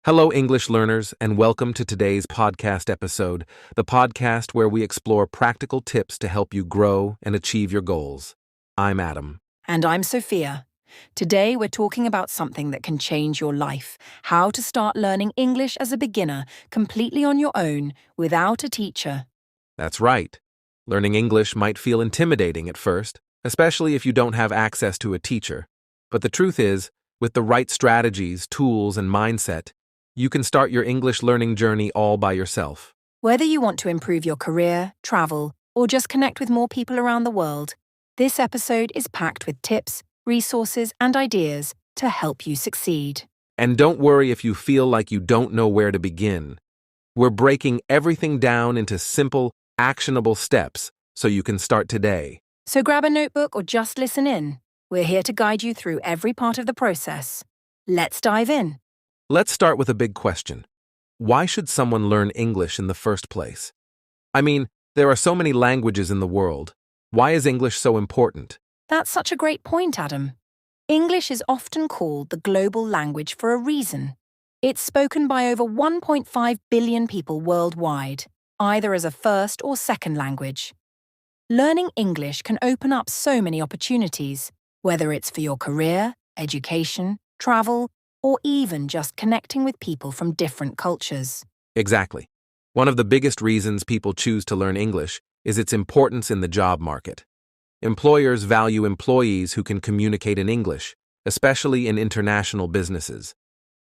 Hello, English learners, and welcome to today's podcast episode, the podcast where we explore practical tips to help you grow and achieve your goals. I'm Adam. And I'm Sophia. Today we're talking about something that can change your life, how to start learning English as a beginner, completely on your own, without a teacher. That's right. Learning English might feel intimidating at first, especially if you don't have access to a teacher. But the truth is, with the right strategies, tools, and mindset, you can start your English learning journey all by yourself. Whether you want to improve your career, travel, or just connect with more people around the world, this episode is packed with tips, resources, and ideas to help you succeed. And don't worry if you feel like you don't know where to begin. We're breaking everything down into simple, actionable steps so you can start today. So grab a notebook or just listen in. We're here to guide you through every part of the process. Let's dive in. Let's start with a big question. Why should someone learn English in the first place? I mean, there are so many languages in the world. Why is English so important? That's such a great point, Adam. English is often called the global language for a reason. It's spoken by over 1.5 billion people worldwide, either as a first or second language. Learning English can open up so many opportunities, whether it's for your career, education, travel, or even just connecting with people from different cultures. Exactly. One of the biggest reasons people choose to learn English is its importance in the job market. Employers value employees who can communicate in English, especially in international businesses.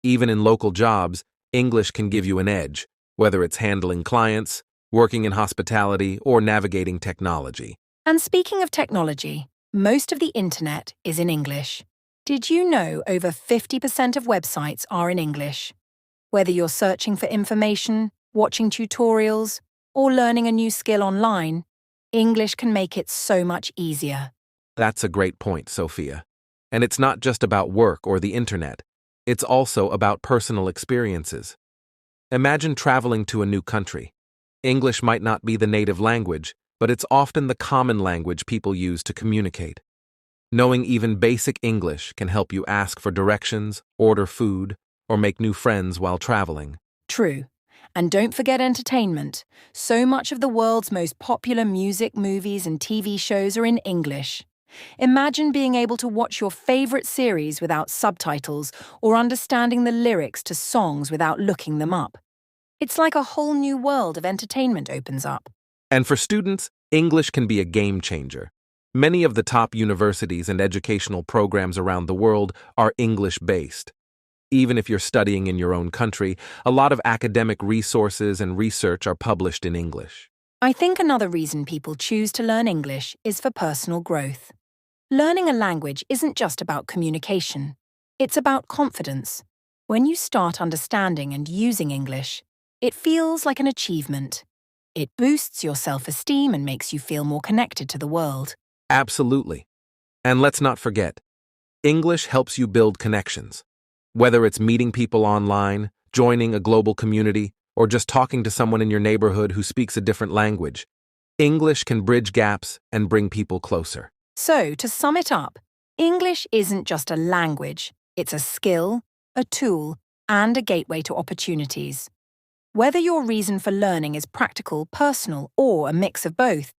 Even in local jobs, English can give you an edge, whether it's handling clients, working in hospitality, or navigating technology. And speaking of technology, most of the internet is in English. Did you know over 50% of websites are in English? Whether you're searching for information, watching tutorials, or learning a new skill online, English can make it so much easier. That's a great point, Sophia. And it's not just about work or the internet. It's also about personal experiences. Imagine traveling to a new country. English might not be the native language, but it's often the common language people use to communicate. Knowing even basic English can help you ask for directions, order food, or make new friends while traveling. True. And don't forget entertainment. So much of the world's most popular music, movies, and TV shows are in English. Imagine being able to watch your favorite series without subtitles or understanding the lyrics to songs without looking them up. It's like a whole new world of entertainment opens up. And for students, English can be a game changer. Many of the top universities and educational programs around the world are English-based. Even if you're studying in your own country, a lot of academic resources and research are published in English. I think another reason people choose to learn English is for personal growth. Learning a language isn't just about communication. It's about confidence. When you start understanding and using English, it feels like an achievement. It boosts your self-esteem and makes you feel more connected to the world. Absolutely. And let's not forget, English helps you build connections. Whether it's meeting people online, joining a global community, or just talking to someone in your neighborhood who speaks a different language, English can bridge gaps and bring people closer. So, to sum it up, English isn't just a language. It's a skill, a tool, and a gateway to opportunities. Whether your reason for learning is practical, personal, or a mix of both,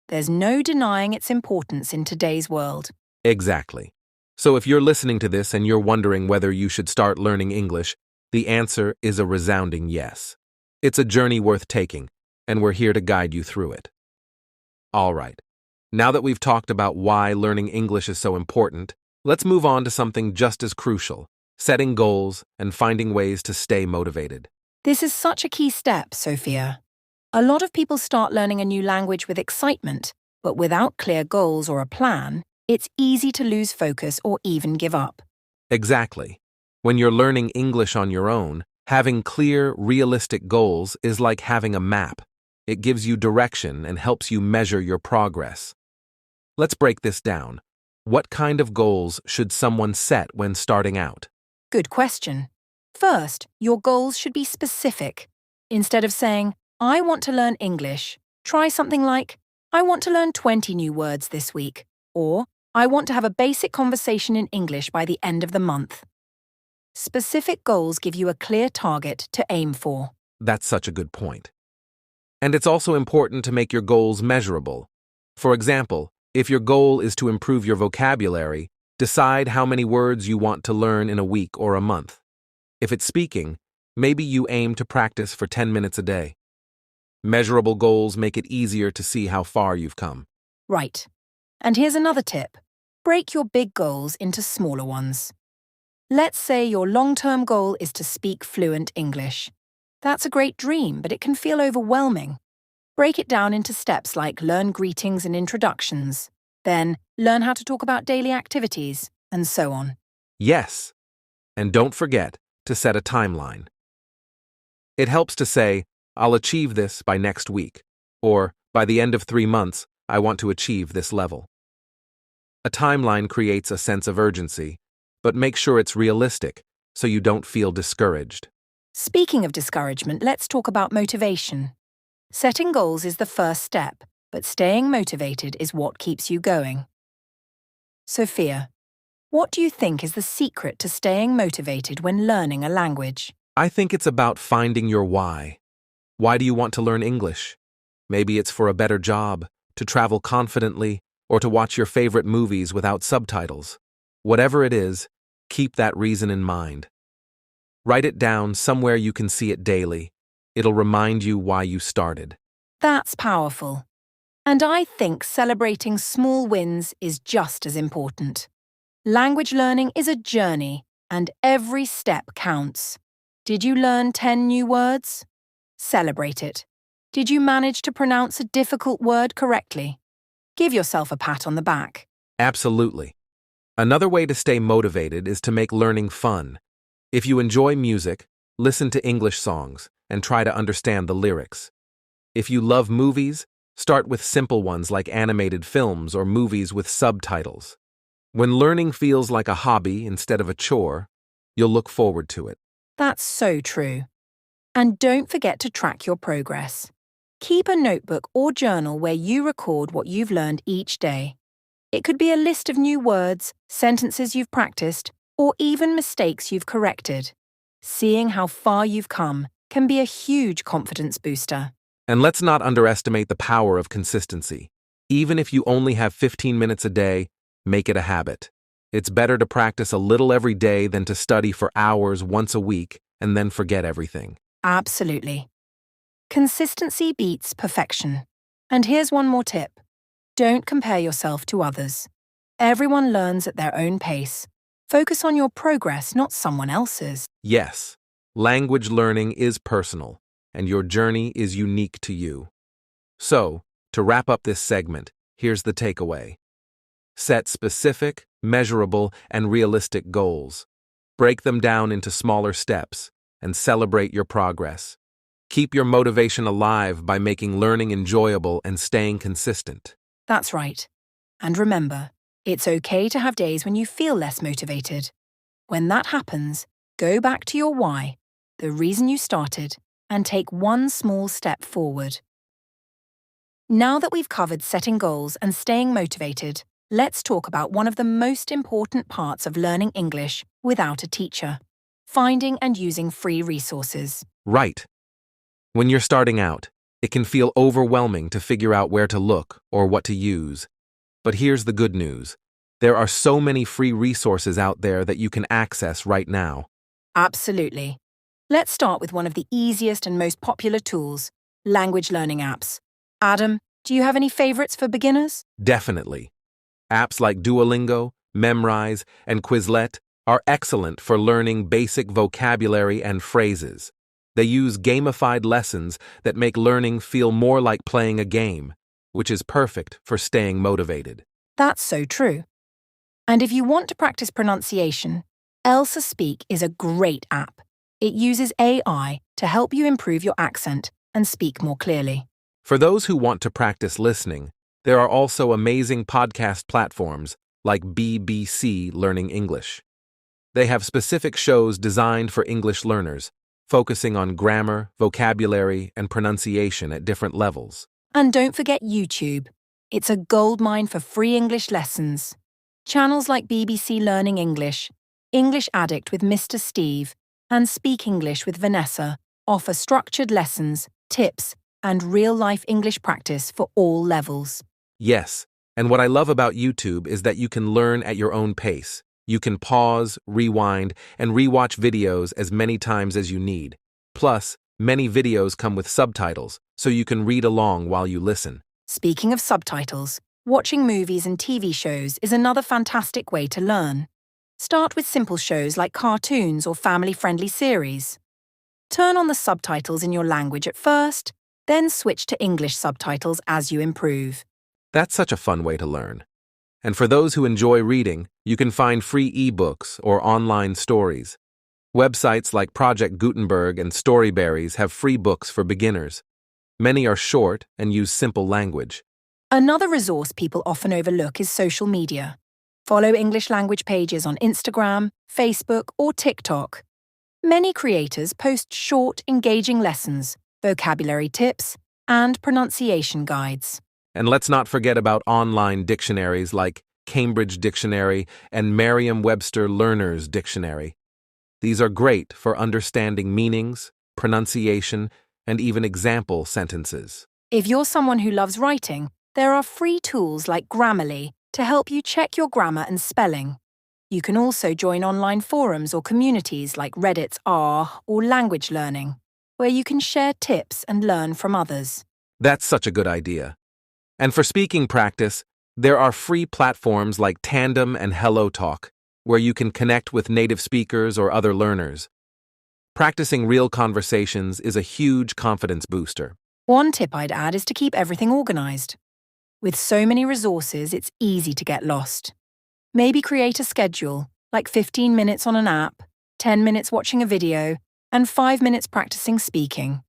there's no denying its importance in today's world. Exactly. So if you're listening to this and you're wondering whether you should start learning English, the answer is a resounding yes. It's a journey worth taking, and we're here to guide you through it. All right. Now that we've talked about why learning English is so important, let's move on to something just as crucial: setting goals and finding ways to stay motivated. This is such a key step, Sophia. A lot of people start learning a new language with excitement, but without clear goals or a plan, it's easy to lose focus or even give up. Exactly. When you're learning English on your own, having clear, realistic goals is like having a map. It gives you direction and helps you measure your progress. Let's break this down. What kind of goals should someone set when starting out? Good question. First, your goals should be specific. Instead of saying, I want to learn English, try something like, I want to learn 20 new words this week, or I want to have a basic conversation in English by the end of the month. Specific goals give you a clear target to aim for. That's such a good point. And it's also important to make your goals measurable. For example, if your goal is to improve your vocabulary, decide how many words you want to learn in a week or a month. If it's speaking, maybe you aim to practice for 10 minutes a day. Measurable goals make it easier to see how far you've come. Right. And here's another tip. Break your big goals into smaller ones. Let's say your long-term goal is to speak fluent English. That's a great dream, but it can feel overwhelming. Break it down into steps like learn greetings and introductions, then learn how to talk about daily activities, and so on. Yes. And don't forget to set a timeline. It helps to say, I'll achieve this by next week, or by the end of 3 months, I want to achieve this level. A timeline creates a sense of urgency, but make sure it's realistic so you don't feel discouraged. Speaking of discouragement, let's talk about motivation. Setting goals is the first step, but staying motivated is what keeps you going. Sophia, what do you think is the secret to staying motivated when learning a language? I think it's about finding your why. Why do you want to learn English? Maybe it's for a better job, to travel confidently, or to watch your favorite movies without subtitles. Whatever it is, keep that reason in mind. Write it down somewhere you can see it daily. It'll remind you why you started. That's powerful. And I think celebrating small wins is just as important. Language learning is a journey, and every step counts. Did you learn 10 new words? Celebrate it. Did you manage to pronounce a difficult word correctly? Give yourself a pat on the back. Absolutely. Another way to stay motivated is to make learning fun. If you enjoy music, listen to English songs and try to understand the lyrics. If you love movies, start with simple ones like animated films or movies with subtitles. When learning feels like a hobby instead of a chore, you'll look forward to it. That's so true. And don't forget to track your progress. Keep a notebook or journal where you record what you've learned each day. It could be a list of new words, sentences you've practiced, or even mistakes you've corrected. Seeing how far you've come can be a huge confidence booster. And let's not underestimate the power of consistency. Even if you only have 15 minutes a day, make it a habit. It's better to practice a little every day than to study for hours once a week and then forget everything. Absolutely. Consistency beats perfection. And here's one more tip. Don't compare yourself to others. Everyone learns at their own pace. Focus on your progress, not someone else's. Yes, language learning is personal, and your journey is unique to you. So, to wrap up this segment, here's the takeaway. Set specific, measurable, and realistic goals. Break them down into smaller steps, and celebrate your progress. Keep your motivation alive by making learning enjoyable and staying consistent. That's right. And remember, it's okay to have days when you feel less motivated. When that happens, go back to your why, the reason you started, and take one small step forward. Now that we've covered setting goals and staying motivated, let's talk about one of the most important parts of learning English without a teacher: finding and using free resources. Right. When you're starting out, it can feel overwhelming to figure out where to look or what to use. But here's the good news. There are so many free resources out there that you can access right now. Absolutely. Let's start with one of the easiest and most popular tools, language learning apps. Adam, do you have any favorites for beginners? Definitely. Apps like Duolingo, Memrise, and Quizlet are excellent for learning basic vocabulary and phrases. They use gamified lessons that make learning feel more like playing a game, which is perfect for staying motivated. That's so true. And if you want to practice pronunciation, Elsa Speak is a great app. It uses AI to help you improve your accent and speak more clearly. For those who want to practice listening, there are also amazing podcast platforms like BBC Learning English. They have specific shows designed for English learners, focusing on grammar, vocabulary, and pronunciation at different levels. And don't forget YouTube. It's a goldmine for free English lessons. Channels like BBC Learning English, English Addict with Mr. Steve, and Speak English with Vanessa offer structured lessons, tips, and real-life English practice for all levels. Yes, and what I love about YouTube is that you can learn at your own pace. You can pause, rewind, and rewatch videos as many times as you need. Plus, many videos come with subtitles, so you can read along while you listen. Speaking of subtitles, watching movies and TV shows is another fantastic way to learn. Start with simple shows like cartoons or family-friendly series. Turn on the subtitles in your language at first, then switch to English subtitles as you improve. That's such a fun way to learn. And for those who enjoy reading, you can find free ebooks or online stories. Websites like Project Gutenberg and Storyberries have free books for beginners. Many are short and use simple language. Another resource people often overlook is social media. Follow English language pages on Instagram, Facebook, or TikTok. Many creators post short, engaging lessons, vocabulary tips, and pronunciation guides. And let's not forget about online dictionaries like Cambridge Dictionary and Merriam-Webster Learner's Dictionary. These are great for understanding meanings, pronunciation, and even example sentences. If you're someone who loves writing, there are free tools like Grammarly to help you check your grammar and spelling. You can also join online forums or communities like Reddit's R or Language Learning, where you can share tips and learn from others. That's such a good idea. And for speaking practice, there are free platforms like Tandem and HelloTalk, where you can connect with native speakers or other learners. Practicing real conversations is a huge confidence booster. One tip I'd add is to keep everything organized. With so many resources, it's easy to get lost. Maybe create a schedule, like 15 minutes on an app, 10 minutes watching a video, and 5 minutes practicing speaking.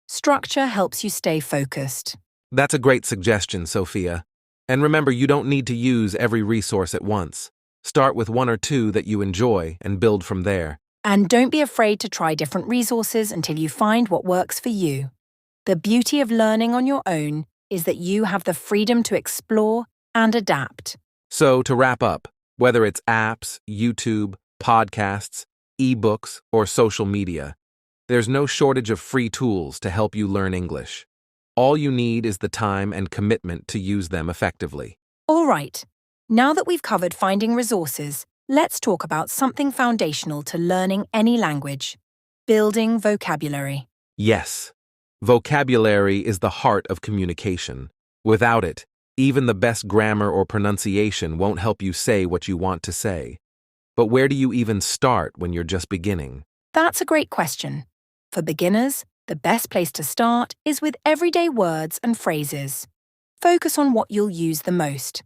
Structure helps you stay focused. That's a great suggestion, Sophia. And remember, you don't need to use every resource at once. Start with one or two that you enjoy and build from there. And don't be afraid to try different resources until you find what works for you. The beauty of learning on your own is that you have the freedom to explore and adapt. So, to wrap up, whether it's apps, YouTube, podcasts, ebooks, or social media, there's no shortage of free tools to help you learn English. All you need is the time and commitment to use them effectively. All right, now that we've covered finding resources, let's talk about something foundational to learning any language: building vocabulary. Yes, vocabulary is the heart of communication. Without it, even the best grammar or pronunciation won't help you say what you want to say. But where do you even start when you're just beginning? That's a great question. For beginners, the best place to start is with everyday words and phrases. Focus on what you'll use the most,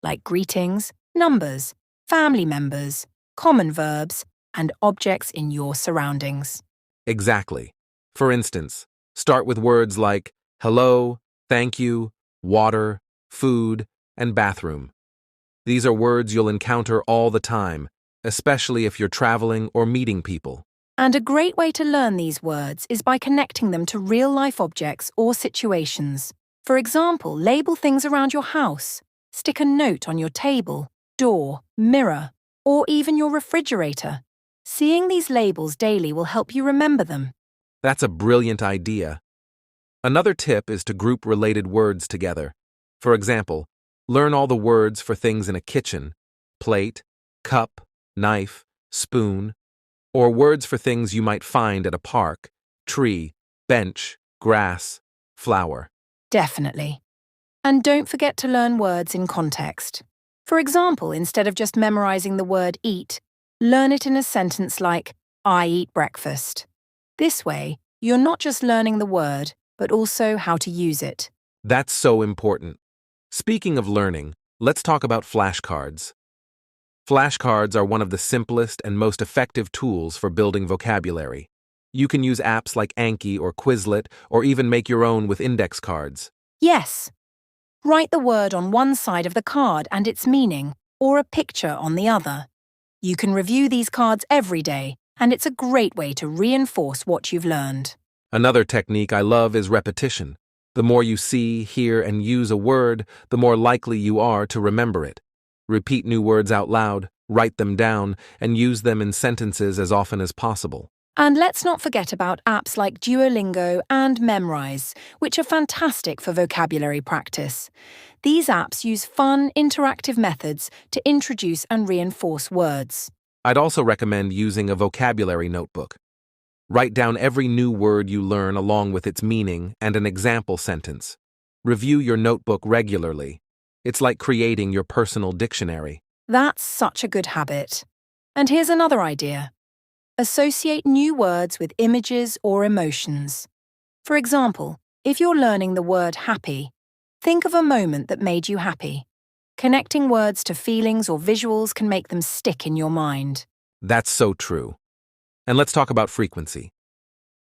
like greetings, numbers, family members, common verbs, and objects in your surroundings. Exactly. For instance, start with words like hello, thank you, water, food, and bathroom. These are words you'll encounter all the time, especially if you're traveling or meeting people. And a great way to learn these words is by connecting them to real-life objects or situations. For example, label things around your house, stick a note on your table, door, mirror, or even your refrigerator. Seeing these labels daily will help you remember them. That's a brilliant idea. Another tip is to group related words together. For example, learn all the words for things in a kitchen: plate, cup, knife, spoon, or words for things you might find at a park: tree, bench, grass, flower. Definitely. And don't forget to learn words in context. For example, instead of just memorizing the word eat, learn it in a sentence like, I eat breakfast. This way, you're not just learning the word, but also how to use it. That's so important. Speaking of learning, let's talk about flashcards. Flashcards are one of the simplest and most effective tools for building vocabulary. You can use apps like Anki or Quizlet, or even make your own with index cards. Yes. Write the word on one side of the card and its meaning, or a picture on the other. You can review these cards every day, and it's a great way to reinforce what you've learned. Another technique I love is repetition. The more you see, hear, and use a word, the more likely you are to remember it. Repeat new words out loud, write them down, and use them in sentences as often as possible. And let's not forget about apps like Duolingo and Memrise, which are fantastic for vocabulary practice. These apps use fun, interactive methods to introduce and reinforce words. I'd also recommend using a vocabulary notebook. Write down every new word you learn along with its meaning and an example sentence. Review your notebook regularly. It's like creating your personal dictionary. That's such a good habit. And here's another idea. Associate new words with images or emotions. For example, if you're learning the word happy, think of a moment that made you happy. Connecting words to feelings or visuals can make them stick in your mind. That's so true. And let's talk about frequency.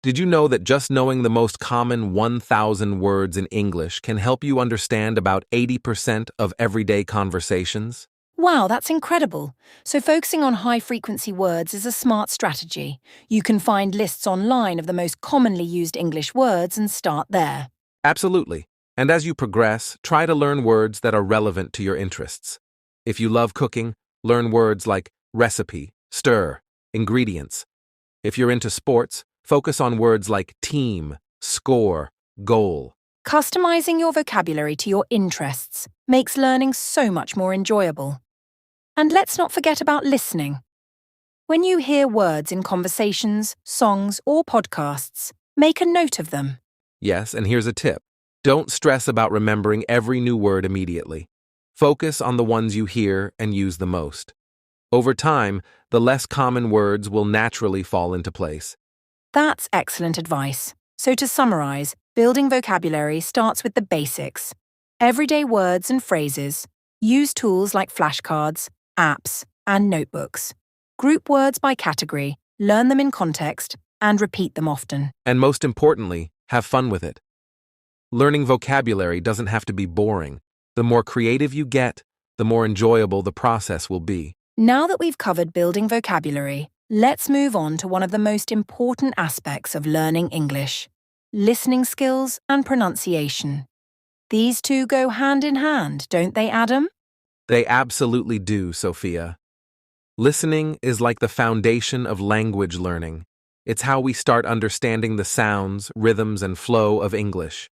Did you know that just knowing the most common 1,000 words in English can help you understand about 80% of everyday conversations? Wow, that's incredible. So focusing on high-frequency words is a smart strategy. You can find lists online of the most commonly used English words and start there. Absolutely. And as you progress, try to learn words that are relevant to your interests. If you love cooking, learn words like recipe, stir, ingredients. If you're into sports, focus on words like team, score, goal. Customizing your vocabulary to your interests makes learning so much more enjoyable. And let's not forget about listening. When you hear words in conversations, songs, or podcasts, make a note of them. Yes, and here's a tip. Don't stress about remembering every new word immediately. Focus on the ones you hear and use the most. Over time, the less common words will naturally fall into place. That's excellent advice. So to summarize, building vocabulary starts with the basics. Everyday words and phrases. Use tools like flashcards, apps, and notebooks. Group words by category, learn them in context, and repeat them often. And most importantly, have fun with it. Learning vocabulary doesn't have to be boring. The more creative you get, the more enjoyable the process will be. Now that we've covered building vocabulary, let's move on to one of the most important aspects of learning English: listening skills and pronunciation. These two go hand in hand, don't they, Adam? They absolutely do, Sophia. Listening is like the foundation of language learning. It's how we start understanding the sounds, rhythms, and flow of English.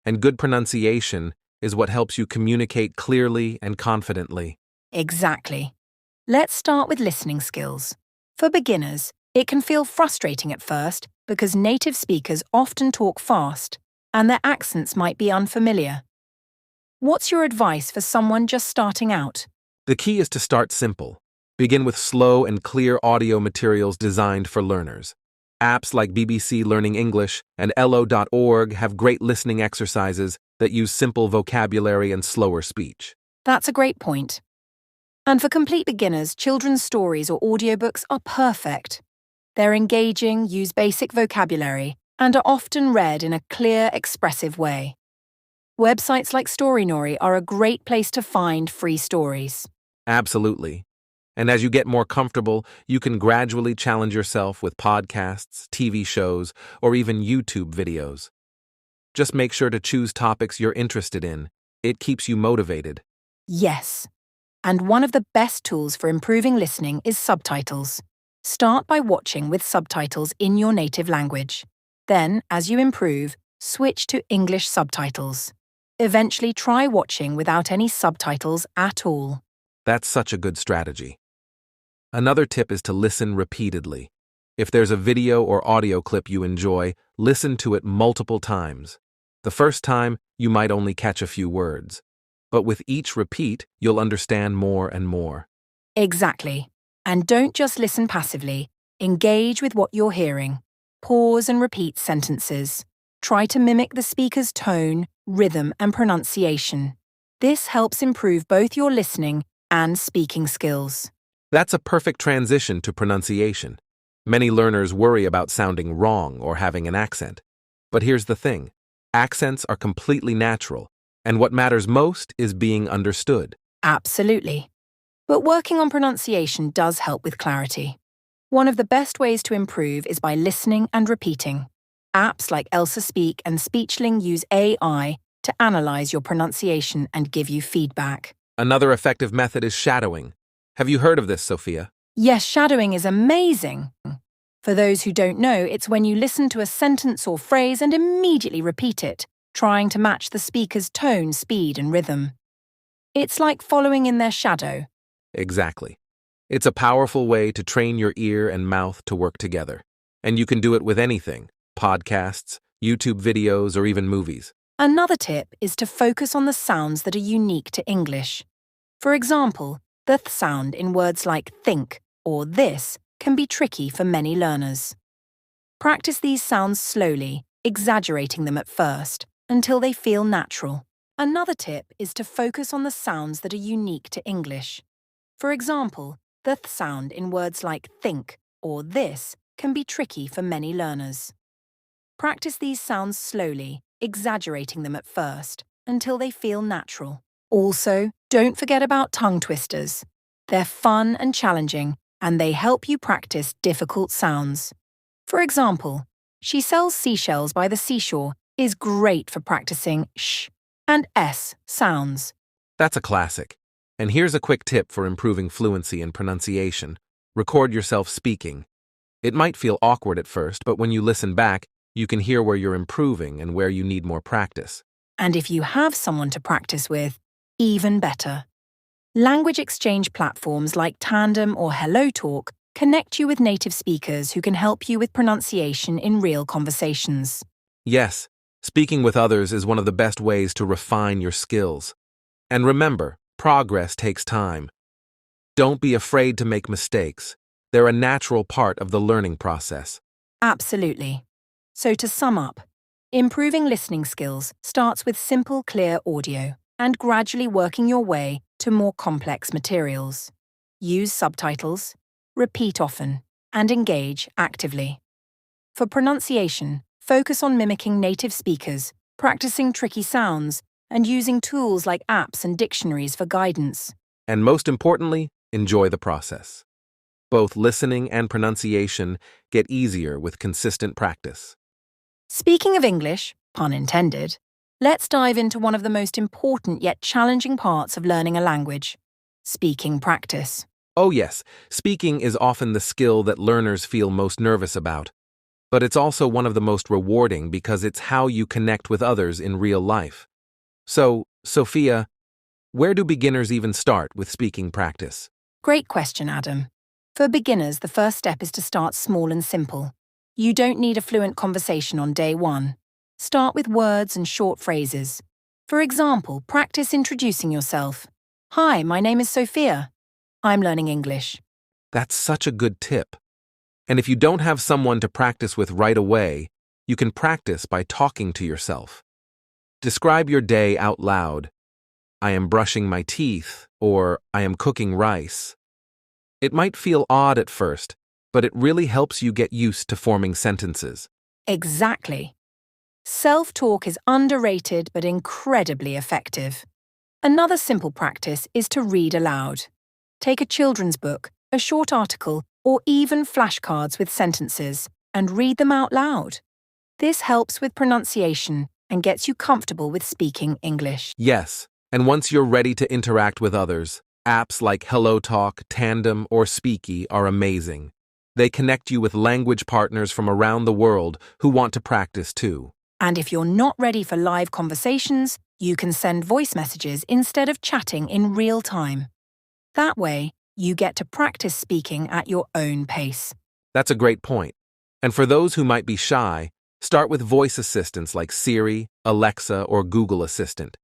And good pronunciation is what helps you communicate clearly and confidently. Exactly. Let's start with listening skills. For beginners, it can feel frustrating at first because native speakers often talk fast and their accents might be unfamiliar. What's your advice for someone just starting out? The key is to start simple. Begin with slow and clear audio materials designed for learners. Apps like BBC Learning English and elo.org have great listening exercises that use simple vocabulary and slower speech. That's a great point. And for complete beginners, children's stories or audiobooks are perfect. They're engaging, use basic vocabulary, and are often read in a clear, expressive way. Websites like Storynori are a great place to find free stories. Absolutely. And as you get more comfortable, you can gradually challenge yourself with podcasts, TV shows, or even YouTube videos. Just make sure to choose topics you're interested in. It keeps you motivated. Yes. And one of the best tools for improving listening is subtitles. Start by watching with subtitles in your native language. Then, as you improve, switch to English subtitles. Eventually, try watching without any subtitles at all. That's such a good strategy. Another tip is to listen repeatedly. If there's a video or audio clip you enjoy, listen to it multiple times. The first time, you might only catch a few words. But with each repeat, you'll understand more and more. Exactly. And don't just listen passively. Engage with what you're hearing. Pause and repeat sentences. Try to mimic the speaker's tone, rhythm, and pronunciation. This helps improve both your listening and speaking skills. That's a perfect transition to pronunciation. Many learners worry about sounding wrong or having an accent. But here's the thing. Accents are completely natural, and what matters most is being understood. Absolutely. But working on pronunciation does help with clarity. One of the best ways to improve is by listening and repeating. Apps like Elsa Speak and Speechling use AI to analyze your pronunciation and give you feedback. Another effective method is shadowing. Have you heard of this, Sophia? Yes, shadowing is amazing. For those who don't know, it's when you listen to a sentence or phrase and immediately repeat it, trying to match the speaker's tone, speed, and rhythm. It's like following in their shadow. Exactly. It's a powerful way to train your ear and mouth to work together. And you can do it with anything: podcasts, YouTube videos, or even movies. Another tip is to focus on the sounds that are unique to English. For example, the th sound in words like think or this can be tricky for many learners. Practice these sounds slowly, exaggerating them at first, until they feel natural. Another tip is to focus on the sounds that are unique to English. For example, the th sound in words like think or this can be tricky for many learners. Practice these sounds slowly, exaggerating them at first, until they feel natural. Also, don't forget about tongue twisters. They're fun and challenging, and they help you practice difficult sounds. For example, "She sells seashells by the seashore" is great for practicing sh and s sounds. That's a classic. And here's a quick tip for improving fluency and pronunciation. Record yourself speaking. It might feel awkward at first, but when you listen back, you can hear where you're improving and where you need more practice. And if you have someone to practice with, even better. Language exchange platforms like Tandem or HelloTalk connect you with native speakers who can help you with pronunciation in real conversations. Yes, speaking with others is one of the best ways to refine your skills. And remember, progress takes time. Don't be afraid to make mistakes. They're a natural part of the learning process. Absolutely. So to sum up, improving listening skills starts with simple, clear audio and gradually working your way to more complex materials. Use subtitles, repeat often, and engage actively. For pronunciation, focus on mimicking native speakers, practicing tricky sounds, and using tools like apps and dictionaries for guidance. And most importantly, enjoy the process. Both listening and pronunciation get easier with consistent practice. Speaking of English, pun intended, let's dive into one of the most important yet challenging parts of learning a language: speaking practice. Oh yes, speaking is often the skill that learners feel most nervous about. But it's also one of the most rewarding because it's how you connect with others in real life. So, Sophia, where do beginners even start with speaking practice? Great question, Adam. For beginners, the first step is to start small and simple. You don't need a fluent conversation on day one. Start with words and short phrases. For example, practice introducing yourself. "Hi, my name is Sophia. I'm learning English." That's such a good tip. And if you don't have someone to practice with right away, you can practice by talking to yourself. Describe your day out loud. "I am brushing my teeth," or "I am cooking rice." It might feel odd at first, but it really helps you get used to forming sentences. Exactly. Self-talk is underrated but incredibly effective. Another simple practice is to read aloud. Take a children's book, a short article, or even flashcards with sentences, and read them out loud. This helps with pronunciation and gets you comfortable with speaking English. Yes, and once you're ready to interact with others, apps like HelloTalk, Tandem, or Speaky are amazing. They connect you with language partners from around the world who want to practice too. And if you're not ready for live conversations, you can send voice messages instead of chatting in real time. That way, you get to practice speaking at your own pace. That's a great point. And for those who might be shy, start with voice assistants like Siri, Alexa, or Google Assistant.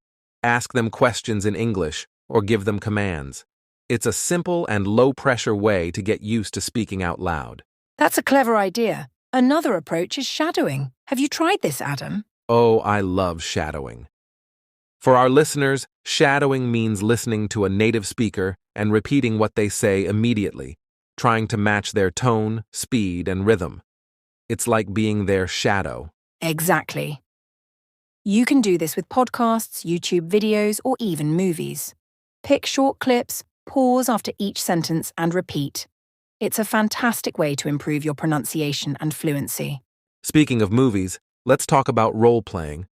Ask them questions in English or give them commands. It's a simple and low-pressure way to get used to speaking out loud. That's a clever idea. Another approach is shadowing. Have you tried this, Adam? Oh, I love shadowing. For our listeners, shadowing means listening to a native speaker and repeating what they say immediately, trying to match their tone, speed, and rhythm. It's like being their shadow. Exactly. You can do this with podcasts, YouTube videos, or even movies. Pick short clips, pause after each sentence, and repeat. It's a fantastic way to improve your pronunciation and fluency. Speaking of movies, let's talk about role-playing.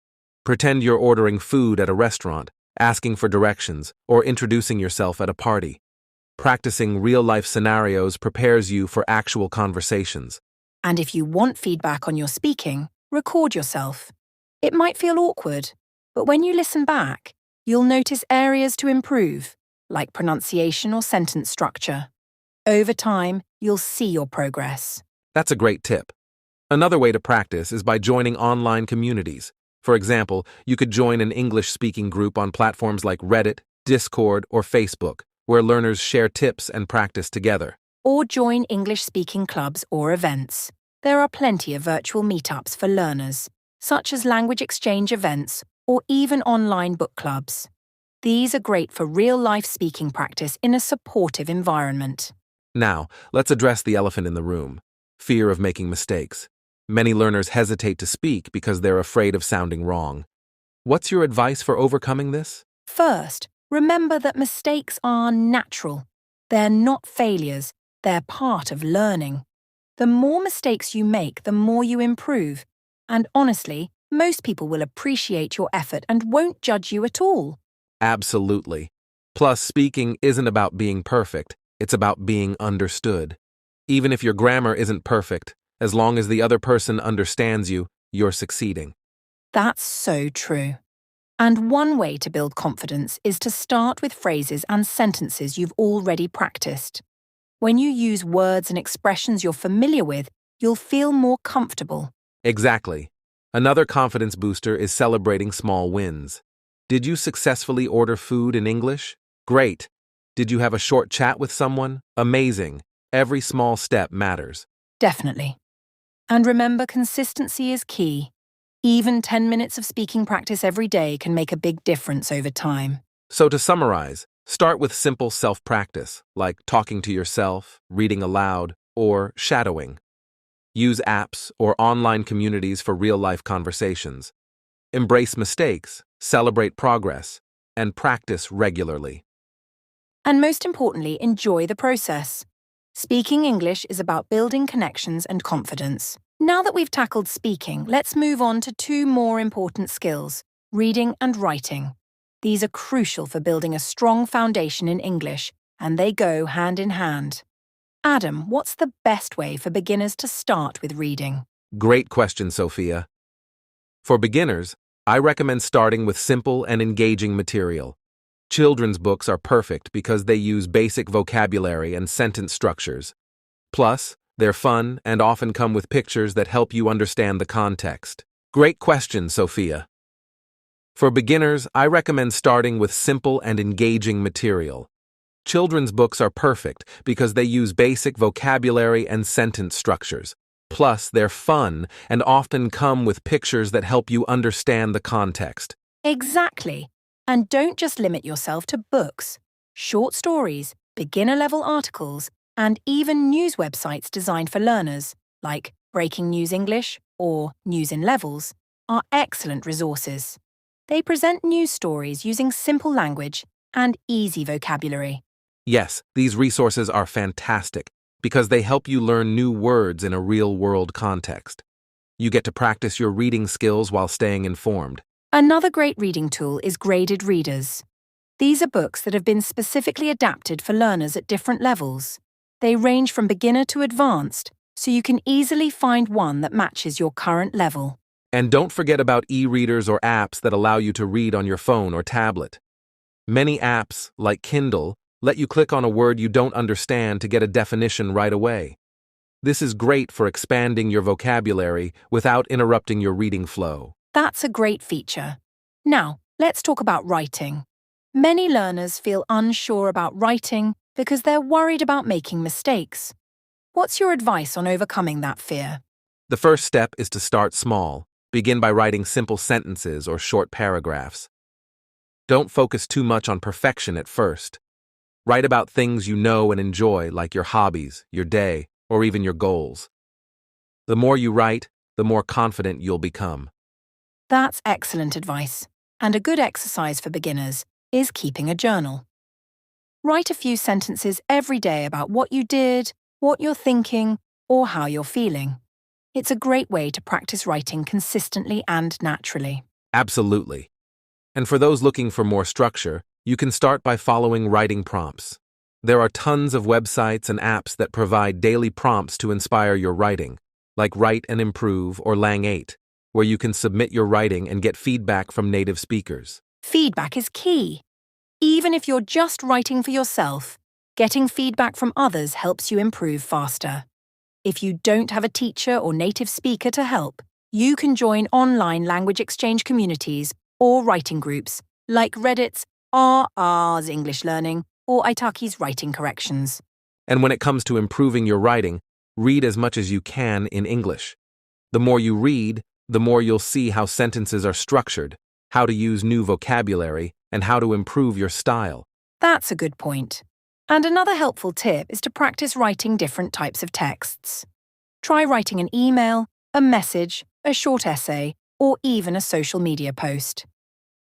Pretend you're ordering food at a restaurant, asking for directions, or introducing yourself at a party. Practicing real-life scenarios prepares you for actual conversations. And if you want feedback on your speaking, record yourself. It might feel awkward, but when you listen back, you'll notice areas to improve, like pronunciation or sentence structure. Over time, you'll see your progress. That's a great tip. Another way to practice is by joining online communities. For example, you could join an English-speaking group on platforms like Reddit, Discord, or Facebook, where learners share tips and practice together. Or join English-speaking clubs or events. There are plenty of virtual meetups for learners, such as language exchange events or even online book clubs. These are great for real-life speaking practice in a supportive environment. Now, let's address the elephant in the room: fear of making mistakes. Many learners hesitate to speak because they're afraid of sounding wrong. What's your advice for overcoming this? First, remember that mistakes are natural. They're not failures, they're part of learning. The more mistakes you make, the more you improve. And honestly, most people will appreciate your effort and won't judge you at all. Absolutely. Plus, speaking isn't about being perfect, it's about being understood. Even if your grammar isn't perfect, as long as the other person understands you, you're succeeding. That's so true. And one way to build confidence is to start with phrases and sentences you've already practiced. When you use words and expressions you're familiar with, you'll feel more comfortable. Exactly. Another confidence booster is celebrating small wins. Did you successfully order food in English? Great. Did you have a short chat with someone? Amazing. Every small step matters. Definitely. And remember, consistency is key. Even 10 minutes of speaking practice every day can make a big difference over time. So to summarize, start with simple self-practice, like talking to yourself, reading aloud, or shadowing. Use apps or online communities for real-life conversations. Embrace mistakes, celebrate progress, and practice regularly. And most importantly, enjoy the process. Speaking English is about building connections and confidence. Now that we've tackled speaking, let's move on to two more important skills: reading and writing. These are crucial for building a strong foundation in English, and they go hand in hand. Adam, what's the best way for beginners to start with reading? Great question, Sophia. For beginners, I recommend starting with simple and engaging material. Children's books are perfect because they use basic vocabulary and sentence structures. Plus, they're fun and often come with pictures that help you understand the context. Great question, Sophia. For beginners, I recommend starting with simple and engaging material. Children's books are perfect because they use basic vocabulary and sentence structures. Plus, they're fun and often come with pictures that help you understand the context. Exactly. And don't just limit yourself to books. Short stories, beginner-level articles, and even news websites designed for learners, like Breaking News English or News in Levels, are excellent resources. They present news stories using simple language and easy vocabulary. Yes, these resources are fantastic because they help you learn new words in a real-world context. You get to practice your reading skills while staying informed. Another great reading tool is graded readers. These are books that have been specifically adapted for learners at different levels. They range from beginner to advanced, so you can easily find one that matches your current level. And don't forget about e-readers or apps that allow you to read on your phone or tablet. Many apps, like Kindle, let you click on a word you don't understand to get a definition right away. This is great for expanding your vocabulary without interrupting your reading flow. That's a great feature. Now, let's talk about writing. Many learners feel unsure about writing because they're worried about making mistakes. What's your advice on overcoming that fear? The first step is to start small. Begin by writing simple sentences or short paragraphs. Don't focus too much on perfection at first. Write about things you know and enjoy, like your hobbies, your day, or even your goals. The more you write, the more confident you'll become. That's excellent advice. And a good exercise for beginners is keeping a journal. Write a few sentences every day about what you did, what you're thinking, or how you're feeling. It's a great way to practice writing consistently and naturally. Absolutely. And for those looking for more structure, you can start by following writing prompts. There are tons of websites and apps that provide daily prompts to inspire your writing, like Write and Improve or Lang 8, where you can submit your writing and get feedback from native speakers. Feedback is key. Even if you're just writing for yourself, getting feedback from others helps you improve faster. If you don't have a teacher or native speaker to help, you can join online language exchange communities or writing groups like Reddit's RR's English Learning or Itaki's Writing Corrections. And when it comes to improving your writing, read as much as you can in English. The more you read, the more you'll see how sentences are structured, how to use new vocabulary, and how to improve your style. That's a good point. And another helpful tip is to practice writing different types of texts. Try writing an email, a message, a short essay, or even a social media post.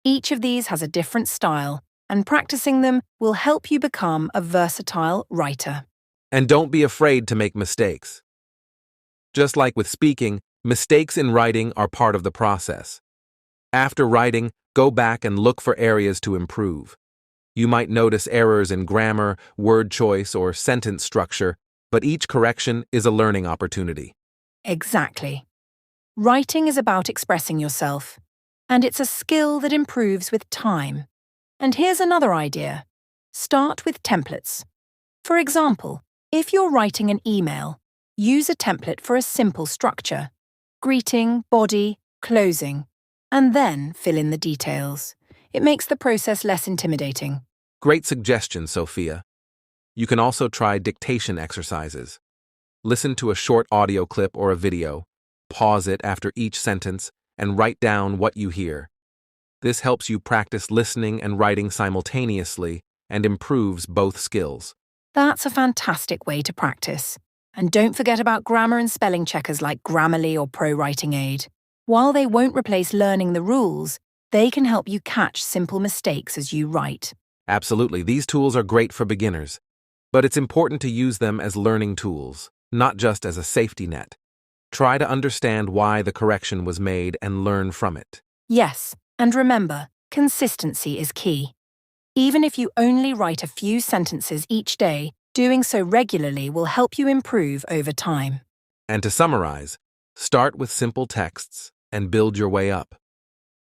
Each of these has a different style, and practicing them will help you become a versatile writer. And don't be afraid to make mistakes. Just like with speaking, mistakes in writing are part of the process. After writing, go back and look for areas to improve. You might notice errors in grammar, word choice, or sentence structure, but each correction is a learning opportunity. Exactly. Writing is about expressing yourself, and it's a skill that improves with time. And here's another idea. Start with templates. For example, if you're writing an email, use a template for a simple structure: greeting, body, closing, and then fill in the details. It makes the process less intimidating. Great suggestion, Sophia. You can also try dictation exercises. Listen to a short audio clip or a video, pause it after each sentence, and write down what you hear. This helps you practice listening and writing simultaneously and improves both skills. That's a fantastic way to practice. And don't forget about grammar and spelling checkers like Grammarly or Pro Writing Aid. While they won't replace learning the rules, they can help you catch simple mistakes as you write. Absolutely, these tools are great for beginners, but it's important to use them as learning tools, not just as a safety net. Try to understand why the correction was made and learn from it. Yes, and remember, consistency is key. Even if you only write a few sentences each day, doing so regularly will help you improve over time. And to summarize, start with simple texts and build your way up.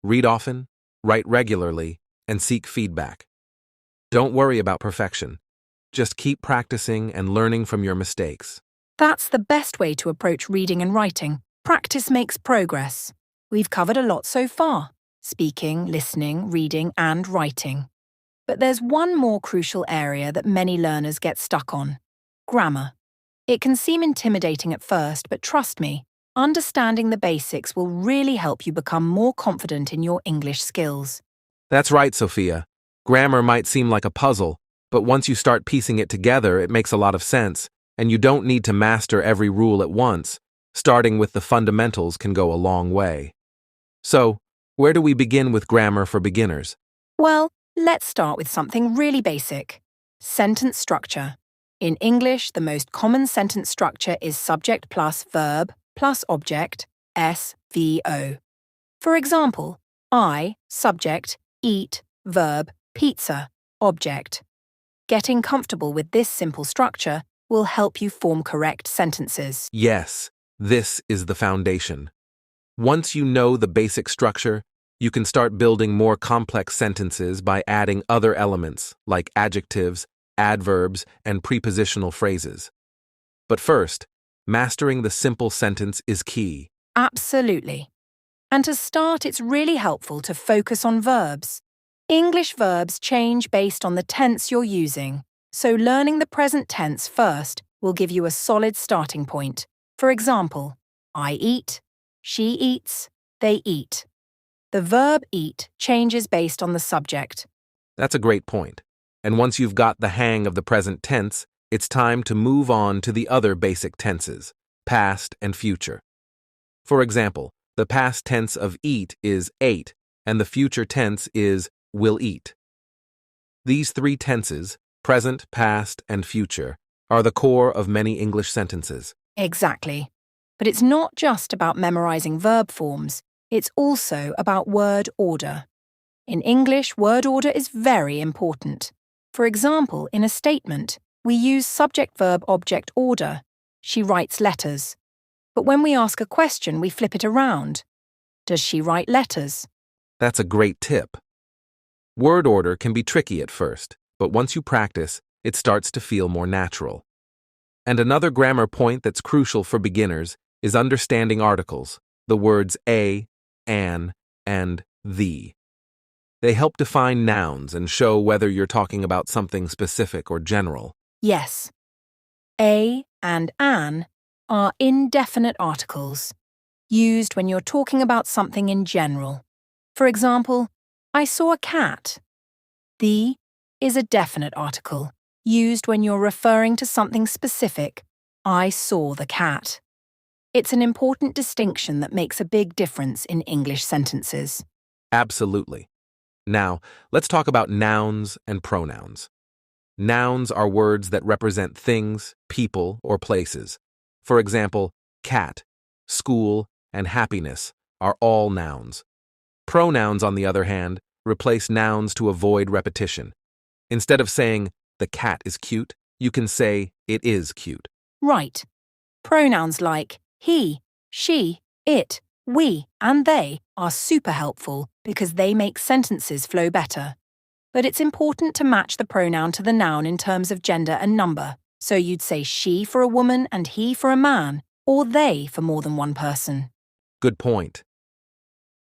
Read often, write regularly, and seek feedback. Don't worry about perfection. Just keep practicing and learning from your mistakes. That's the best way to approach reading and writing. Practice makes progress. We've covered a lot so far: speaking, listening, reading, and writing. But there's one more crucial area that many learners get stuck on: grammar. It can seem intimidating at first, but trust me, understanding the basics will really help you become more confident in your English skills. That's right, Sophia. Grammar might seem like a puzzle, but once you start piecing it together, it makes a lot of sense, and you don't need to master every rule at once. Starting with the fundamentals can go a long way. So, where do we begin with grammar for beginners? Well, let's start with something really basic: sentence structure. In English, the most common sentence structure is subject plus verb plus object, SVO. For example, I, subject, eat, verb, pizza, object. Getting comfortable with this simple structure will help you form correct sentences. Yes, this is the foundation. Once you know the basic structure, you can start building more complex sentences by adding other elements like adjectives, adverbs, and prepositional phrases. But first, mastering the simple sentence is key. Absolutely. And to start, it's really helpful to focus on verbs. English verbs change based on the tense you're using, so learning the present tense first will give you a solid starting point. For example, I eat, she eats, they eat. The verb eat changes based on the subject. That's a great point. And once you've got the hang of the present tense, it's time to move on to the other basic tenses, past and future. For example, the past tense of eat is ate, and the future tense is will eat. These three tenses, present, past, and future, are the core of many English sentences. Exactly. But it's not just about memorizing verb forms, it's also about word order. In English, word order is very important. For example, in a statement, we use subject-verb-object order. She writes letters. But when we ask a question, we flip it around. Does she write letters? That's a great tip. Word order can be tricky at first, but once you practice, it starts to feel more natural. And another grammar point that's crucial for beginners is understanding articles, the words a, an, and the. They help define nouns and show whether you're talking about something specific or general. Yes. A and an are indefinite articles, used when you're talking about something in general. For example, I saw a cat. The is a definite article, used when you're referring to something specific. I saw the cat. It's an important distinction that makes a big difference in English sentences. Absolutely. Now, let's talk about nouns and pronouns. Nouns are words that represent things, people, or places. For example, cat, school, and happiness are all nouns. Pronouns, on the other hand, replace nouns to avoid repetition. Instead of saying, the cat is cute, you can say, it is cute. Right. Pronouns like he, she, it, we, and they are super helpful because they make sentences flow better. But it's important to match the pronoun to the noun in terms of gender and number. So you'd say she for a woman and he for a man, or they for more than one person. Good point.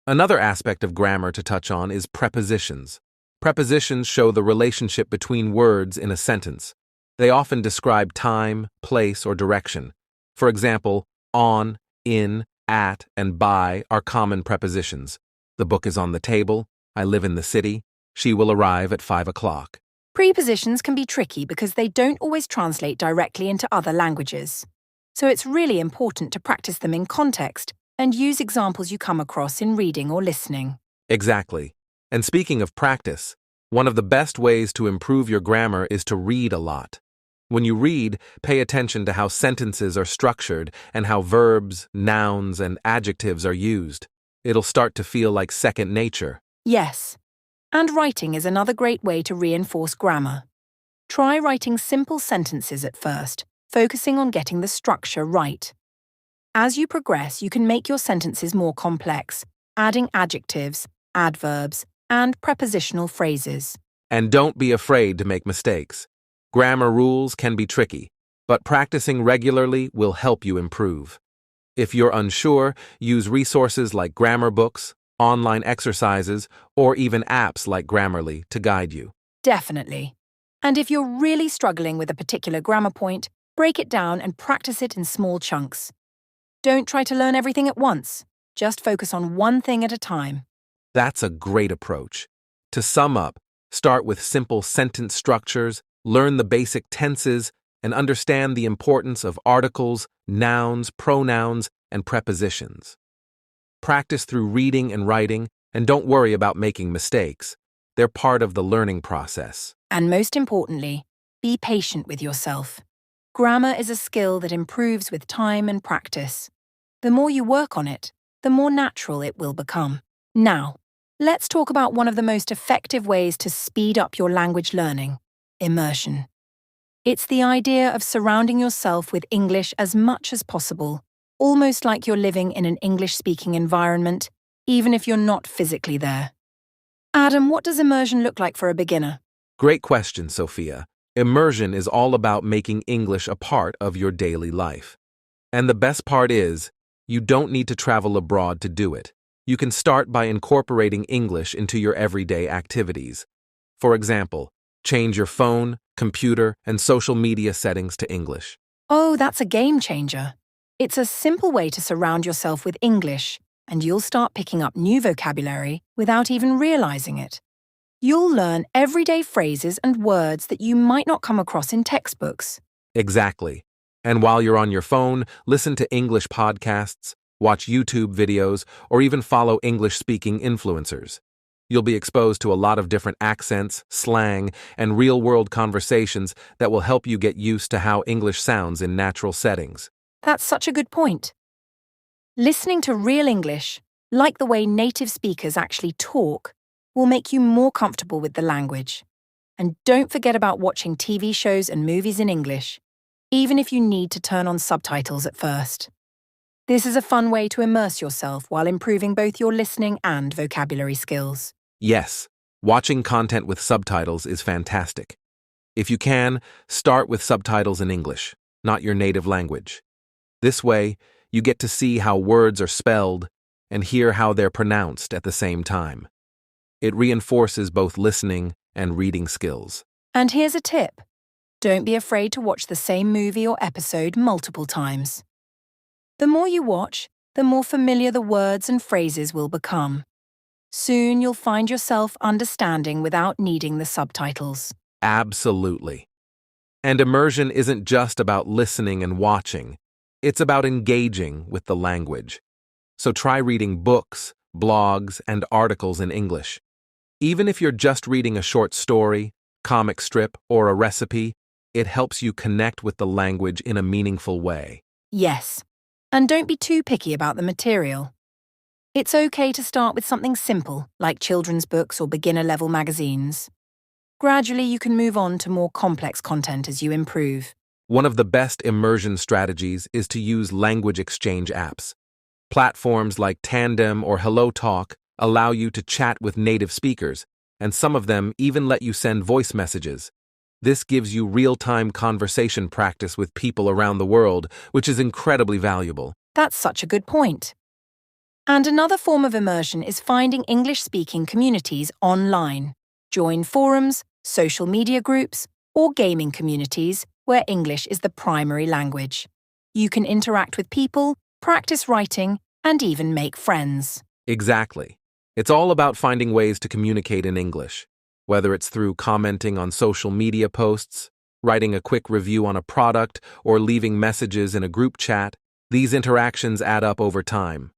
Another aspect of grammar to touch on is prepositions. Prepositions show the relationship between words in a sentence. They often describe time, place, or direction. For example, on, in, at, and by are common prepositions. The book is on the table. I live in the city. She will arrive at 5 o'clock. Prepositions can be tricky because they don't always translate directly into other languages. So it's really important to practice them in context and use examples you come across in reading or listening. Exactly. And speaking of practice, one of the best ways to improve your grammar is to read a lot. When you read, pay attention to how sentences are structured and how verbs, nouns, and adjectives are used. It'll start to feel like second nature. Yes. And writing is another great way to reinforce grammar. Try writing simple sentences at first, focusing on getting the structure right. As you progress, you can make your sentences more complex, adding adjectives, adverbs, and prepositional phrases. And don't be afraid to make mistakes. Grammar rules can be tricky, but practicing regularly will help you improve. If you're unsure, use resources like grammar books, online exercises, or even apps like Grammarly to guide you. Definitely. And if you're really struggling with a particular grammar point, break it down and practice it in small chunks. Don't try to learn everything at once. Just focus on one thing at a time. That's a great approach. To sum up, start with simple sentence structures, learn the basic tenses, and understand the importance of articles, nouns, pronouns, and prepositions. Practice through reading and writing, and don't worry about making mistakes. They're part of the learning process. And most importantly, be patient with yourself. Grammar is a skill that improves with time and practice. The more you work on it, the more natural it will become. Now, let's talk about one of the most effective ways to speed up your language learning: immersion. It's the idea of surrounding yourself with English as much as possible, almost like you're living in an English-speaking environment, even if you're not physically there. Adam, what does immersion look like for a beginner? Great question, Sophia. Immersion is all about making English a part of your daily life. And the best part is, you don't need to travel abroad to do it. You can start by incorporating English into your everyday activities. For example, change your phone, computer, and social media settings to English. Oh, that's a game changer. It's a simple way to surround yourself with English, and you'll start picking up new vocabulary without even realizing it. You'll learn everyday phrases and words that you might not come across in textbooks. Exactly. And while you're on your phone, listen to English podcasts, watch YouTube videos, or even follow English-speaking influencers. You'll be exposed to a lot of different accents, slang, and real-world conversations that will help you get used to how English sounds in natural settings. That's such a good point. Listening to real English, like the way native speakers actually talk, will make you more comfortable with the language. And don't forget about watching TV shows and movies in English, even if you need to turn on subtitles at first. This is a fun way to immerse yourself while improving both your listening and vocabulary skills. Yes, watching content with subtitles is fantastic. If you can, start with subtitles in English, not your native language. This way, you get to see how words are spelled and hear how they're pronounced at the same time. It reinforces both listening and reading skills. And here's a tip. Don't be afraid to watch the same movie or episode multiple times. The more you watch, the more familiar the words and phrases will become. Soon you'll find yourself understanding without needing the subtitles. Absolutely. And immersion isn't just about listening and watching. It's about engaging with the language. So try reading books, blogs, and articles in English. Even if you're just reading a short story, comic strip, or a recipe, it helps you connect with the language in a meaningful way. Yes, and don't be too picky about the material. It's okay to start with something simple, like children's books or beginner-level magazines. Gradually, you can move on to more complex content as you improve. One of the best immersion strategies is to use language exchange apps. Platforms like Tandem or HelloTalk allow you to chat with native speakers, and some of them even let you send voice messages. This gives you real-time conversation practice with people around the world, which is incredibly valuable. That's such a good point. And another form of immersion is finding English-speaking communities online. Join forums, social media groups, or gaming communities where English is the primary language. You can interact with people, practice writing, and even make friends. Exactly. It's all about finding ways to communicate in English, whether it's through commenting on social media posts, writing a quick review on a product, or leaving messages in a group chat. These interactions add up over time.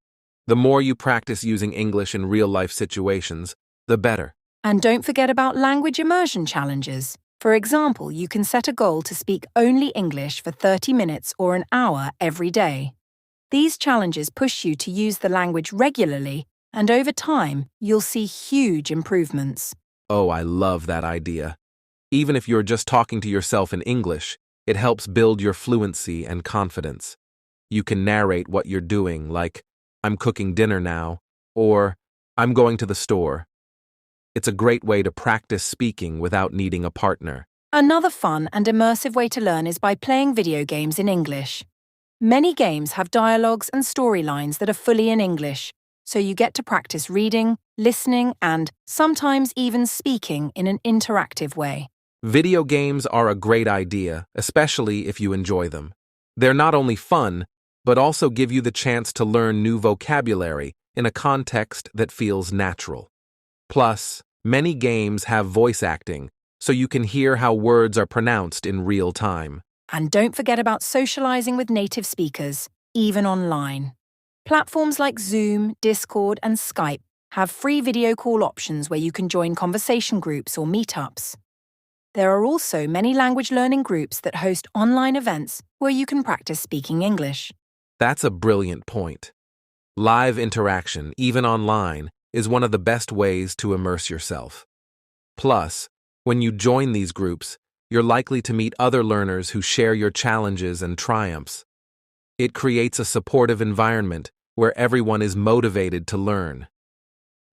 The more you practice using English in real-life situations, the better. And don't forget about language immersion challenges. For example, you can set a goal to speak only English for 30 minutes or an hour every day. These challenges push you to use the language regularly, and over time, you'll see huge improvements. Oh, I love that idea. Even if you're just talking to yourself in English, it helps build your fluency and confidence. You can narrate what you're doing, like, "I'm cooking dinner now," or "I'm going to the store." It's a great way to practice speaking without needing a partner. Another fun and immersive way to learn is by playing video games in English. Many games have dialogues and storylines that are fully in English, so you get to practice reading, listening, and sometimes even speaking in an interactive way. Video games are a great idea, especially if you enjoy them. They're not only fun, but also give you the chance to learn new vocabulary in a context that feels natural. Plus, many games have voice acting, so you can hear how words are pronounced in real time. And don't forget about socializing with native speakers, even online. Platforms like Zoom, Discord, and Skype have free video call options where you can join conversation groups or meetups. There are also many language learning groups that host online events where you can practice speaking English. That's a brilliant point. Live interaction, even online, is one of the best ways to immerse yourself. Plus, when you join these groups, you're likely to meet other learners who share your challenges and triumphs. It creates a supportive environment where everyone is motivated to learn.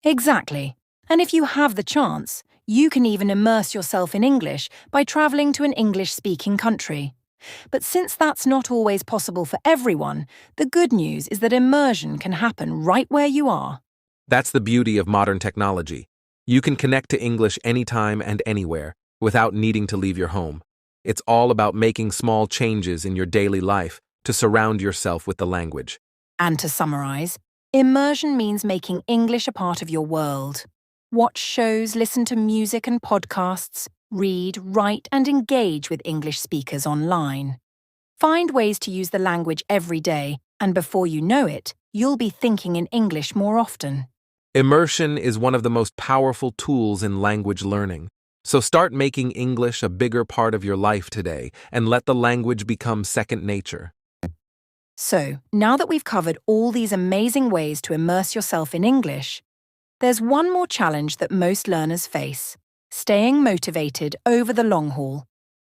Exactly. And if you have the chance, you can even immerse yourself in English by traveling to an English-speaking country. But since that's not always possible for everyone, the good news is that immersion can happen right where you are. That's the beauty of modern technology. You can connect to English anytime and anywhere without needing to leave your home. It's all about making small changes in your daily life to surround yourself with the language. And to summarize, immersion means making English a part of your world. Watch shows, listen to music and podcasts, read, write, and engage with English speakers online. Find ways to use the language every day, and before you know it, you'll be thinking in English more often. Immersion is one of the most powerful tools in language learning. So start making English a bigger part of your life today and let the language become second nature. So, now that we've covered all these amazing ways to immerse yourself in English, there's one more challenge that most learners face: staying motivated over the long haul.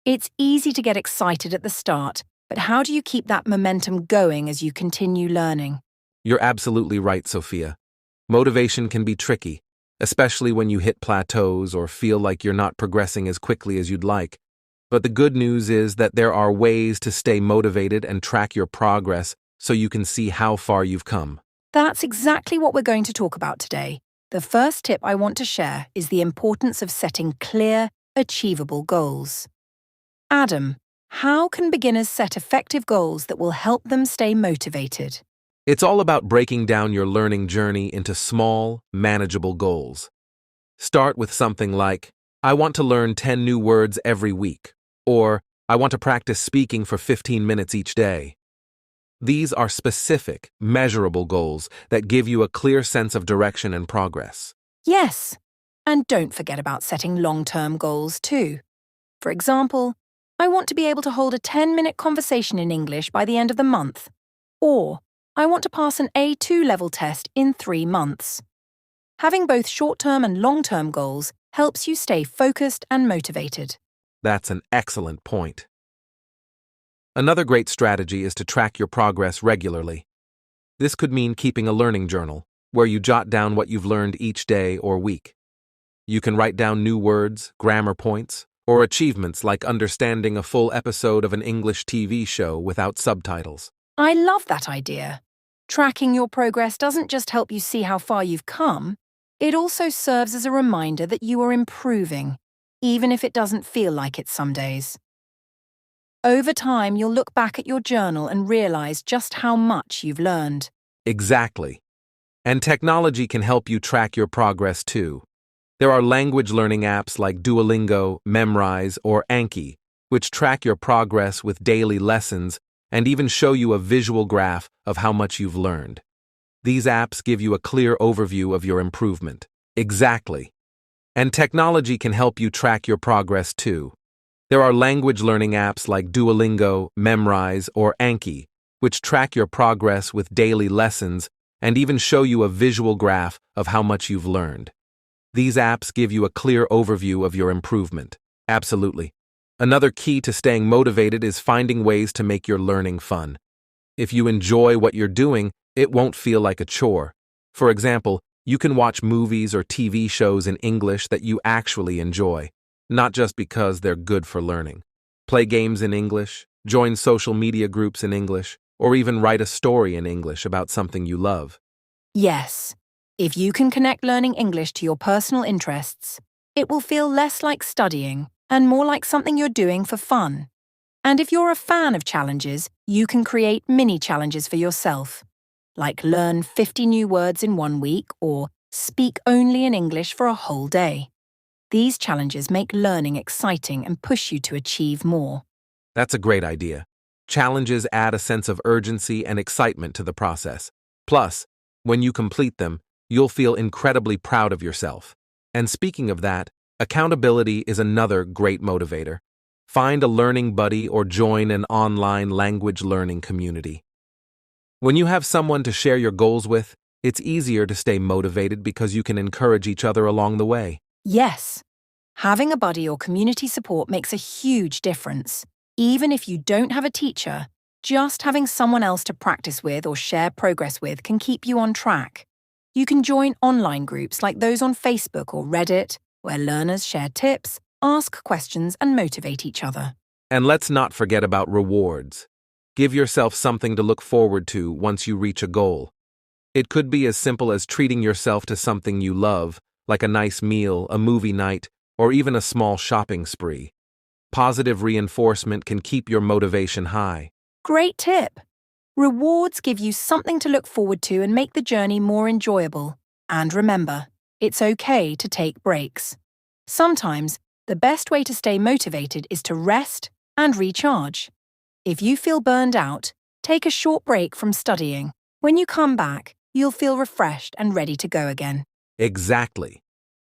It's easy to get excited at the start, but how do you keep that momentum going as you continue learning? You're absolutely right, Sophia. Motivation can be tricky, especially when you hit plateaus or feel like you're not progressing as quickly as you'd like. But the good news is that there are ways to stay motivated and track your progress so you can see how far you've come. That's exactly what we're going to talk about today. The first tip I want to share is the importance of setting clear, achievable goals. Adam, how can beginners set effective goals that will help them stay motivated? It's all about breaking down your learning journey into small, manageable goals. Start with something like, I want to learn 10 new words every week, or I want to practice speaking for 15 minutes each day. These are specific, measurable goals that give you a clear sense of direction and progress. Yes, and don't forget about setting long-term goals too. For example, I want to be able to hold a 10-minute conversation in English by the end of the month, or I want to pass an A2 level test in 3 months. Having both short-term and long-term goals helps you stay focused and motivated. That's an excellent point. Another great strategy is to track your progress regularly. This could mean keeping a learning journal, where you jot down what you've learned each day or week. You can write down new words, grammar points, or achievements like understanding a full episode of an English TV show without subtitles. I love that idea. Tracking your progress doesn't just help you see how far you've come, it also serves as a reminder that you are improving, even if it doesn't feel like it some days. Over time, you'll look back at your journal and realize just how much you've learned. Exactly. And technology can help you track your progress too. There are language learning apps like Duolingo, Memrise, or Anki, which track your progress with daily lessons and even show you a visual graph of how much you've learned. These apps give you a clear overview of your improvement. Exactly. And technology can help you track your progress too. There are language learning apps like Duolingo, Memrise, or Anki, which track your progress with daily lessons and even show you a visual graph of how much you've learned. These apps give you a clear overview of your improvement. Absolutely. Another key to staying motivated is finding ways to make your learning fun. If you enjoy what you're doing, it won't feel like a chore. For example, you can watch movies or TV shows in English that you actually enjoy, not just because they're good for learning. Play games in English, join social media groups in English, or even write a story in English about something you love. Yes, if you can connect learning English to your personal interests, it will feel less like studying and more like something you're doing for fun. And if you're a fan of challenges, you can create mini challenges for yourself, like learn 50 new words in 1 week or speak only in English for a whole day. These challenges make learning exciting and push you to achieve more. That's a great idea. Challenges add a sense of urgency and excitement to the process. Plus, when you complete them, you'll feel incredibly proud of yourself. And speaking of that, accountability is another great motivator. Find a learning buddy or join an online language learning community. When you have someone to share your goals with, it's easier to stay motivated because you can encourage each other along the way. Yes, having a buddy or community support makes a huge difference. Even if you don't have a teacher, just having someone else to practice with or share progress with can keep you on track. You can join online groups like those on Facebook or Reddit, where learners share tips, ask questions, and motivate each other. And let's not forget about rewards. Give yourself something to look forward to once you reach a goal. It could be as simple as treating yourself to something you love, like a nice meal, a movie night, or even a small shopping spree. Positive reinforcement can keep your motivation high. Great tip! Rewards give you something to look forward to and make the journey more enjoyable. And remember, it's okay to take breaks. Sometimes, the best way to stay motivated is to rest and recharge. If you feel burned out, take a short break from studying. When you come back, you'll feel refreshed and ready to go again. Exactly.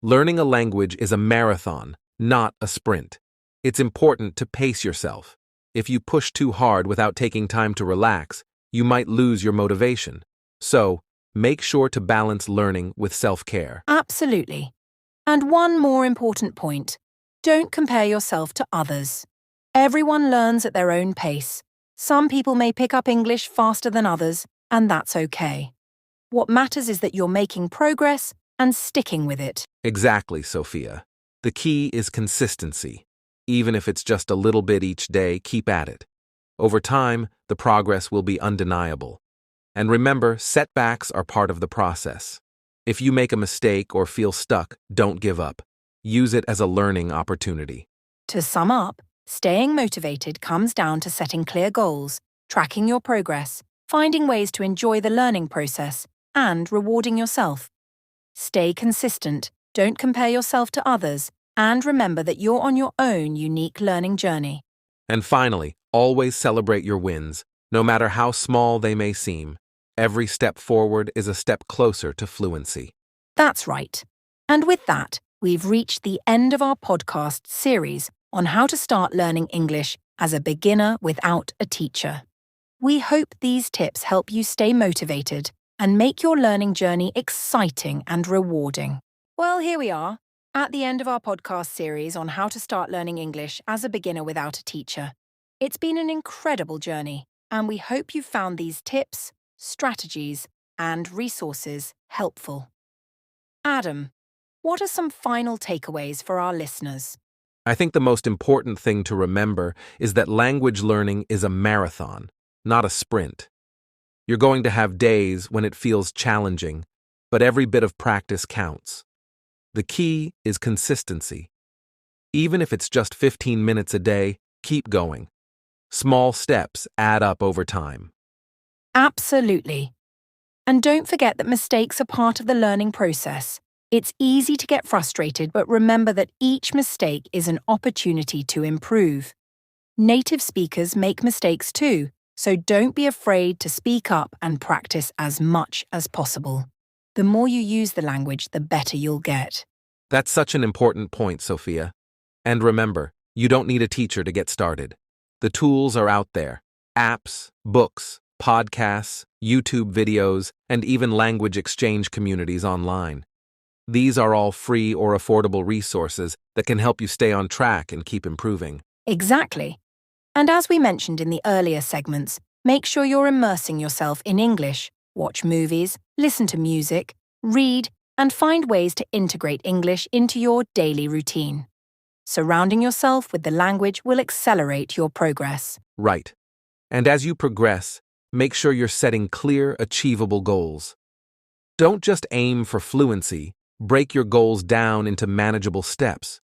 Learning a language is a marathon, not a sprint. It's important to pace yourself. If you push too hard without taking time to relax, you might lose your motivation. So, make sure to balance learning with self-care. Absolutely. And one more important point. Don't compare yourself to others. Everyone learns at their own pace. Some people may pick up English faster than others, and that's okay. What matters is that you're making progress and sticking with it. Exactly, Sophia. The key is consistency. Even if it's just a little bit each day, keep at it. Over time, the progress will be undeniable. And remember, setbacks are part of the process. If you make a mistake or feel stuck, don't give up. Use it as a learning opportunity. To sum up, staying motivated comes down to setting clear goals, tracking your progress, finding ways to enjoy the learning process, and rewarding yourself. Stay consistent, don't compare yourself to others, and remember that you're on your own unique learning journey. And finally, always celebrate your wins, no matter how small they may seem. Every step forward is a step closer to fluency. That's right. And with that, we've reached the end of our podcast series on how to start learning English as a beginner without a teacher. We hope these tips help you stay motivated and make your learning journey exciting and rewarding. Well, here we are, at the end of our podcast series on how to start learning English as a beginner without a teacher. It's been an incredible journey, and we hope you found these tips, strategies, and resources helpful. Adam, what are some final takeaways for our listeners? I think the most important thing to remember is that language learning is a marathon, not a sprint. You're going to have days when it feels challenging, but every bit of practice counts. The key is consistency. Even if it's just 15 minutes a day, keep going. Small steps add up over time. Absolutely. And don't forget that mistakes are part of the learning process. It's easy to get frustrated, but remember that each mistake is an opportunity to improve. Native speakers make mistakes too, so don't be afraid to speak up and practice as much as possible. The more you use the language, the better you'll get. That's such an important point, Sophia. And remember, you don't need a teacher to get started. The tools are out there. Apps, books, podcasts, YouTube videos, and even language exchange communities online. These are all free or affordable resources that can help you stay on track and keep improving. Exactly. And as we mentioned in the earlier segments, make sure you're immersing yourself in English. Watch movies, listen to music, read, and find ways to integrate English into your daily routine. Surrounding yourself with the language will accelerate your progress. Right. And as you progress, make sure you're setting clear, achievable goals. Don't just aim for fluency, break your goals down into manageable steps.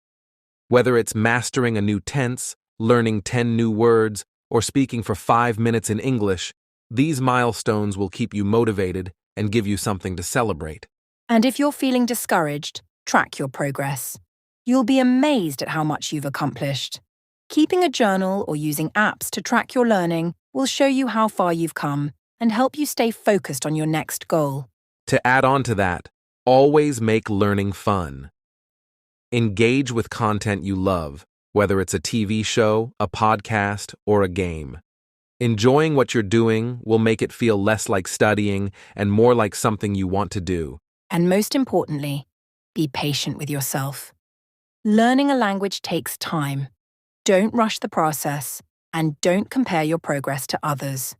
Whether it's mastering a new tense, learning 10 new words, or speaking for 5 minutes in English, these milestones will keep you motivated and give you something to celebrate. And if you're feeling discouraged, track your progress. You'll be amazed at how much you've accomplished. Keeping a journal or using apps to track your learning will show you how far you've come and help you stay focused on your next goal. To add on to that, always make learning fun. Engage with content you love, whether it's a TV show, a podcast, or a game. Enjoying what you're doing will make it feel less like studying and more like something you want to do. And most importantly, be patient with yourself. Learning a language takes time. Don't rush the process, and don't compare your progress to others.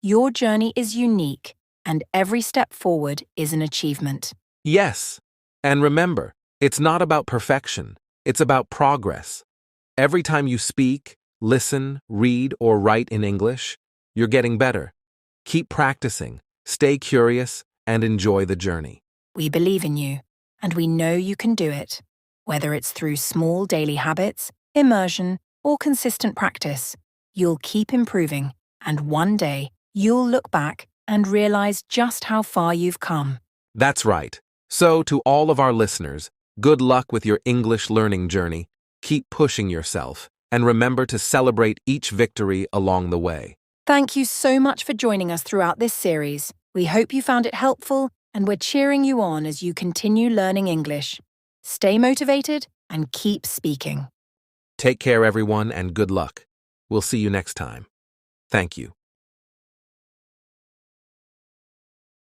Your journey is unique, and every step forward is an achievement. Yes, and remember, it's not about perfection, it's about progress. Every time you speak, listen, read, or write in English, you're getting better. Keep practicing, stay curious, and enjoy the journey. We believe in you, and we know you can do it. Whether it's through small daily habits, immersion, or consistent practice, you'll keep improving, and one day you'll look back and realize just how far you've come. That's right. So, to all of our listeners, good luck with your English learning journey. Keep pushing yourself, and remember to celebrate each victory along the way. Thank you so much for joining us throughout this series. We hope you found it helpful, and we're cheering you on as you continue learning English. Stay motivated and keep speaking. Take care, everyone, and good luck. We'll see you next time. Thank you.